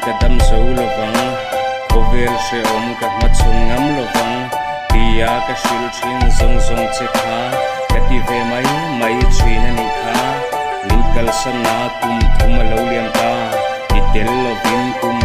ka dam zo lovang kovel she om ka machung ngam lovang tia ka shil thin zong zong che kha ka ti ve mai thin ani kha linkal sana tum thum lo liam ta ti tel lovin kum